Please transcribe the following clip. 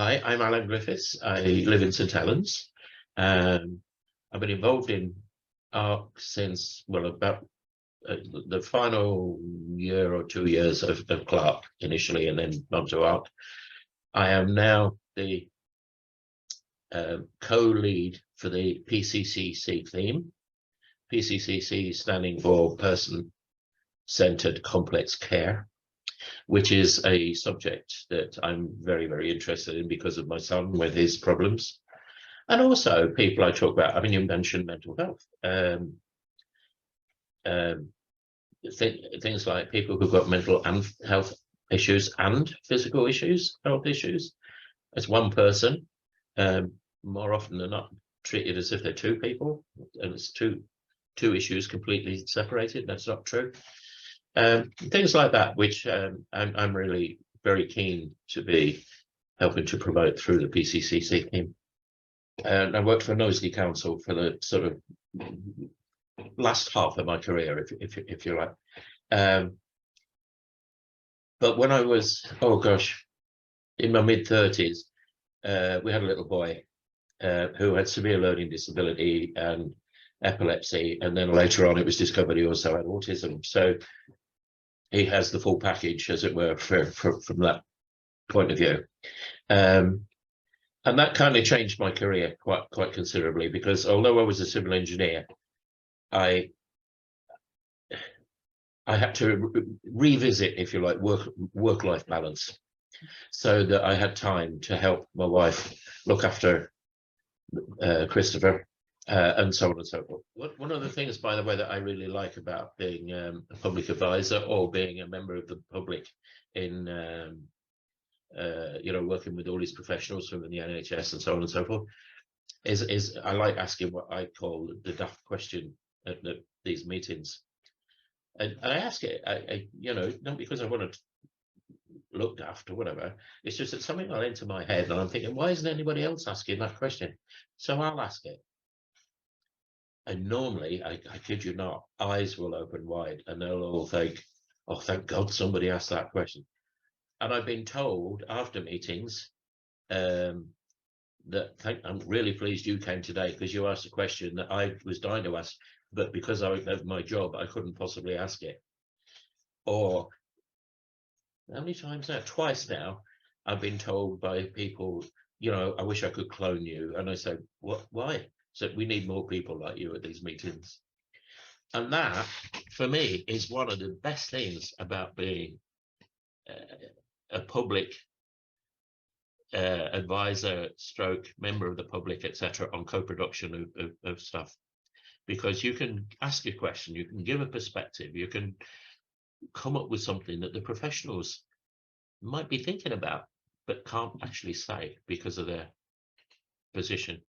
Hi, I'm Alan Griffiths. I live in St Helens. Um, I've been involved in art since, well, about the final year or 2 years of Clark initially, and then on to art. I am now the co-lead for the PCCC theme. PCCC standing for Person-Centered Complex Care, which is a subject that I'm very, very interested in because of my son with his problems. And also people I talk about, I mean, you mentioned mental health. Um, things like people who've got mental and health issues and physical issues, health issues, as one person, more often than not treated as if they're two people, and it's two issues completely separated. That's not true. Things like that, which I'm really very keen to be helping to promote through the PCCC team. And I worked for Knowsley Council for the sort of last half of my career, if you like. But when I was, oh gosh, in my mid-30s, we had a little boy who had severe learning disability and epilepsy, and then later on it was discovered he also had autism. So he has the full package, as it were, from that point of view. And that kind of changed my career quite considerably, because although I was a civil engineer, I had to revisit, if you like, work-life balance, so that I had time to help my wife look after Christopher, and so on and so forth. One of the things, by the way, that I really like about being a public advisor or being a member of the public in working with all these professionals from the NHS and so on and so forth, is I like asking what I call the daft question at these meetings. And I ask it, not because I want to look daft or whatever. It's just that something will enter my head, and I'm thinking, why isn't anybody else asking that question? So I'll ask it. And normally, I kid you not, eyes will open wide, and they'll all think, oh, thank God somebody asked that question. And I've been told after meetings that I'm really pleased you came today, because you asked a question that I was dying to ask, but because of my job, I couldn't possibly ask it. Or how many times now? Twice now, I've been told by people, I wish I could clone you. And I said, what? Why? So we need more people like you at these meetings. And that, for me, is one of the best things about being a public advisor stroke member of the public, etc., on co-production of stuff, because you can ask a question, you can give a perspective, you can come up with something that the professionals might be thinking about but can't actually say because of their position.